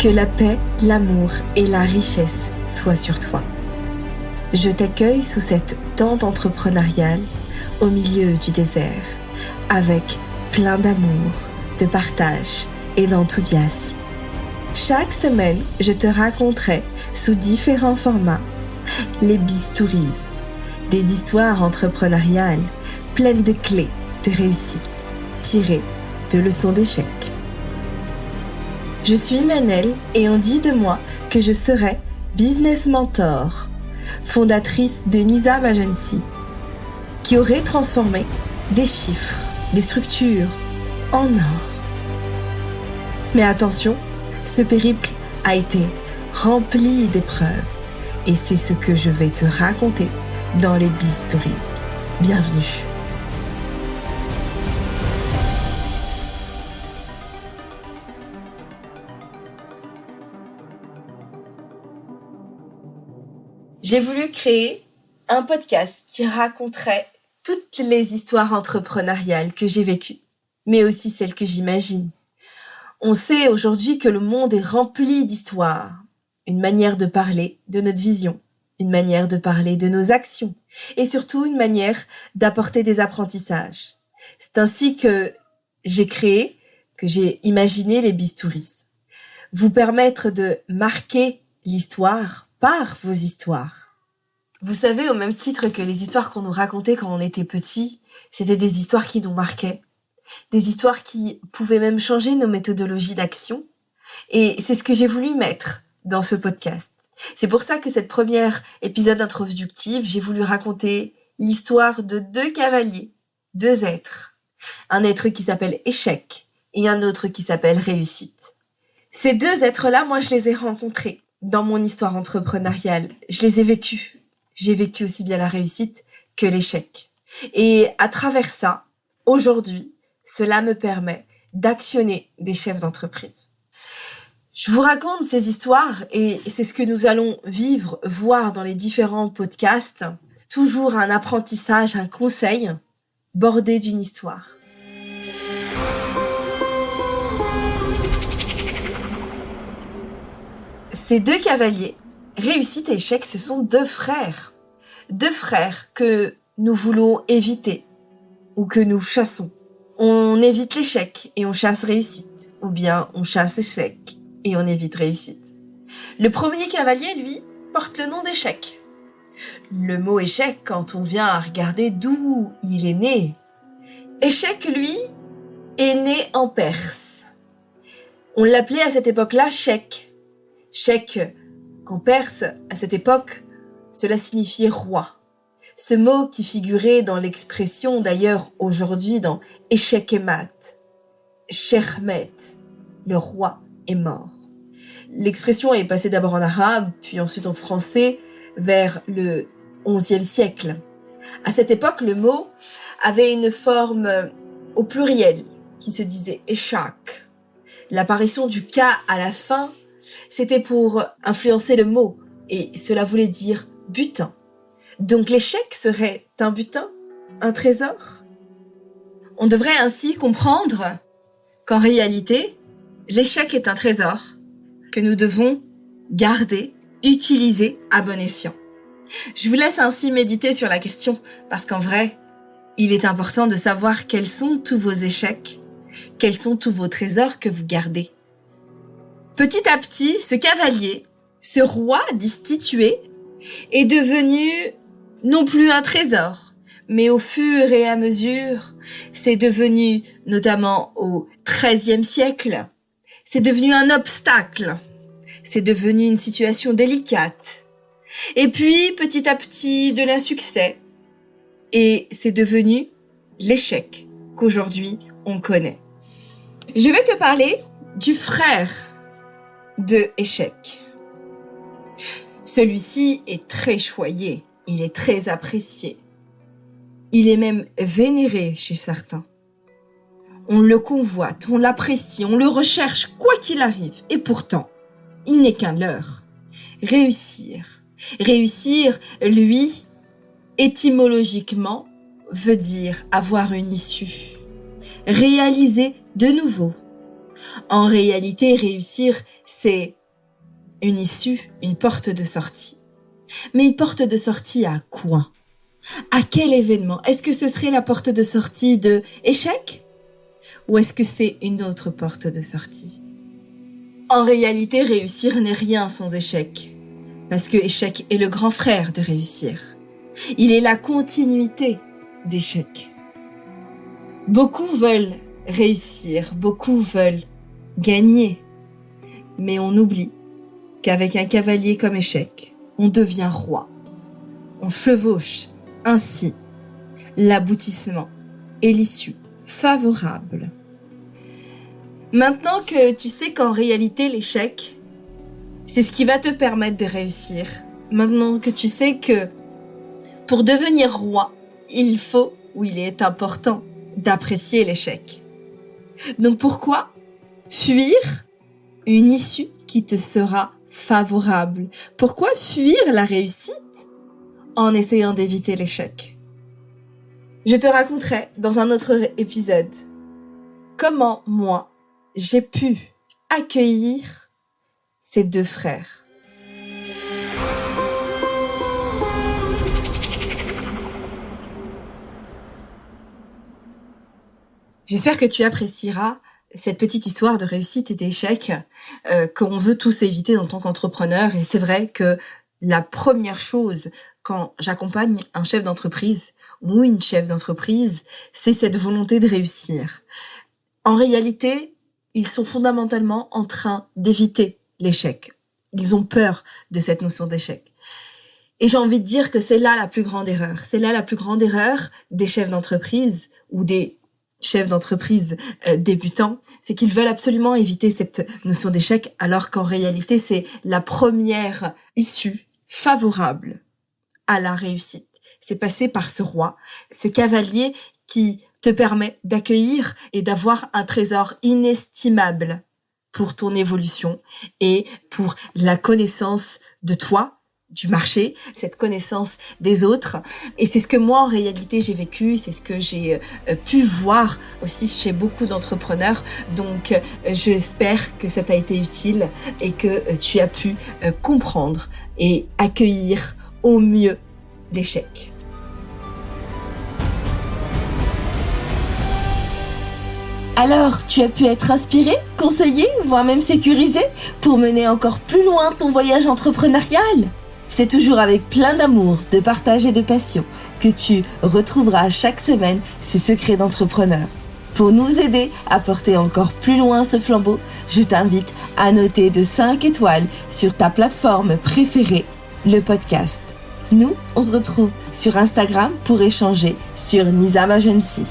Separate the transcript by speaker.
Speaker 1: Que la paix, l'amour et la richesse soient sur toi. Je t'accueille sous cette tente entrepreneuriale au milieu du désert, avec plein d'amour, de partage et d'enthousiasme. Chaque semaine, je te raconterai sous différents formats les Bistouriz, des histoires entrepreneuriales pleines de clés de réussite, tirées de leçons d'échec. Je suis Manel et on dit de moi que je serai business mentor, fondatrice de Nizam Agency, qui aurait transformé des chiffres, des structures en or. Mais attention, ce périple a été rempli d'épreuves et c'est ce que je vais te raconter dans les Bistouriz. Bienvenue. J'ai voulu créer un podcast qui raconterait toutes les histoires entrepreneuriales que j'ai vécues, mais aussi celles que j'imagine. On sait aujourd'hui que le monde est rempli d'histoires, une manière de parler de notre vision, une manière de parler de nos actions et surtout une manière d'apporter des apprentissages. C'est ainsi que j'ai imaginé les Bistouriz. Vous permettre de marquer l'histoire par vos histoires. Vous savez, au même titre que les histoires qu'on nous racontait quand on était petit, c'était des histoires qui nous marquaient, des histoires qui pouvaient même changer nos méthodologies d'action. Et c'est ce que j'ai voulu mettre dans ce podcast. C'est pour ça que cette première épisode introductif, j'ai voulu raconter l'histoire de deux cavaliers, deux êtres. Un être qui s'appelle échec et un autre qui s'appelle réussite. Ces deux êtres-là, moi, je les ai rencontrés dans mon histoire entrepreneuriale. Je les ai vécus. J'ai vécu aussi bien la réussite que l'échec. Et à travers ça, aujourd'hui, cela me permet d'actionner des chefs d'entreprise. Je vous raconte ces histoires et c'est ce que nous allons vivre, voir dans les différents podcasts. Toujours un apprentissage, un conseil bordé d'une histoire. Ces deux cavaliers, réussite et échec, ce sont deux frères. Deux frères que nous voulons éviter ou que nous chassons. On évite l'échec et on chasse réussite. Ou bien on chasse échec et on évite réussite. Le premier cavalier, lui, porte le nom d'échec. Le mot échec, quand on vient à regarder d'où il est né. Échec, lui, est né en Perse. On l'appelait à cette époque-là Shek. Shek, en Perse, à cette époque, cela signifiait roi. Ce mot qui figurait dans l'expression, d'ailleurs, aujourd'hui, dans Échec et mat. Chermet, le roi est mort. L'expression est passée d'abord en arabe, puis ensuite en français, vers le XIe siècle. À cette époque, le mot avait une forme au pluriel, qui se disait échak. L'apparition du K à la fin, c'était pour influencer le mot, et cela voulait dire butin. Donc l'échec serait un butin, un trésor. On devrait ainsi comprendre qu'en réalité, l'échec est un trésor que nous devons garder, utiliser à bon escient. Je vous laisse ainsi méditer sur la question, parce qu'en vrai, il est important de savoir quels sont tous vos échecs, quels sont tous vos trésors que vous gardez. Petit à petit, ce cavalier, ce roi destitué, est devenu non plus un trésor, mais au fur et à mesure, c'est devenu, notamment au XIIIe siècle, c'est devenu un obstacle, c'est devenu une situation délicate. Et puis, petit à petit, de l'insuccès. Et c'est devenu l'échec qu'aujourd'hui on connaît. Je vais te parler du frère de échec. Celui-ci est très choyé, il est très apprécié. Il est même vénéré chez certains. On le convoite, on l'apprécie, on le recherche quoi qu'il arrive. Et pourtant, il n'est qu'un leurre. Réussir. Réussir, lui, étymologiquement, veut dire avoir une issue. Réaliser de nouveau. En réalité, réussir, c'est une issue, une porte de sortie. Mais une porte de sortie à quoi? À quel événement? Est-ce que ce serait la porte de sortie de échec? Ou est-ce que c'est une autre porte de sortie? En réalité, réussir n'est rien sans échec. Parce que échec est le grand frère de réussir. Il est la continuité d'échec. Beaucoup veulent réussir, beaucoup veulent gagner. Mais on oublie qu'avec un cavalier comme échec, on devient roi. On chevauche ainsi l'aboutissement et l'issue favorable. Maintenant que tu sais qu'en réalité l'échec, c'est ce qui va te permettre de réussir. Maintenant que tu sais que pour devenir roi, il est important d'apprécier l'échec. Donc pourquoi fuir une issue qui te sera favorable? Pourquoi fuir la réussite en essayant d'éviter l'échec? Je te raconterai dans un autre épisode comment moi, j'ai pu accueillir ces deux frères. J'espère que tu apprécieras cette petite histoire de réussite et d'échec qu'on veut tous éviter en tant qu'entrepreneur. Et c'est vrai que la première chose quand j'accompagne un chef d'entreprise ou une chef d'entreprise, c'est cette volonté de réussir. En réalité, ils sont fondamentalement en train d'éviter l'échec. Ils ont peur de cette notion d'échec. Et j'ai envie de dire que c'est là la plus grande erreur. C'est là la plus grande erreur des chefs d'entreprise ou des chefs d'entreprise débutants, c'est qu'ils veulent absolument éviter cette notion d'échec, alors qu'en réalité, c'est la première issue favorable à la réussite. C'est passer par ce roi, ce cavalier qui te permet d'accueillir et d'avoir un trésor inestimable pour ton évolution et pour la connaissance de toi, du marché, cette connaissance des autres. Et c'est ce que moi, en réalité, j'ai vécu, c'est ce que j'ai pu voir aussi chez beaucoup d'entrepreneurs. Donc, j'espère que ça t'a été utile et que tu as pu comprendre et accueillir au mieux l'échec. Alors, tu as pu être inspiré, conseillé, voire même sécurisé pour mener encore plus loin ton voyage entrepreneurial? C'est toujours avec plein d'amour, de partage et de passion que tu retrouveras chaque semaine ces secrets d'entrepreneurs. Pour nous aider à porter encore plus loin ce flambeau, je t'invite à noter de 5 étoiles sur ta plateforme préférée, le podcast. Nous, on se retrouve sur Instagram pour échanger sur Nizam Agency.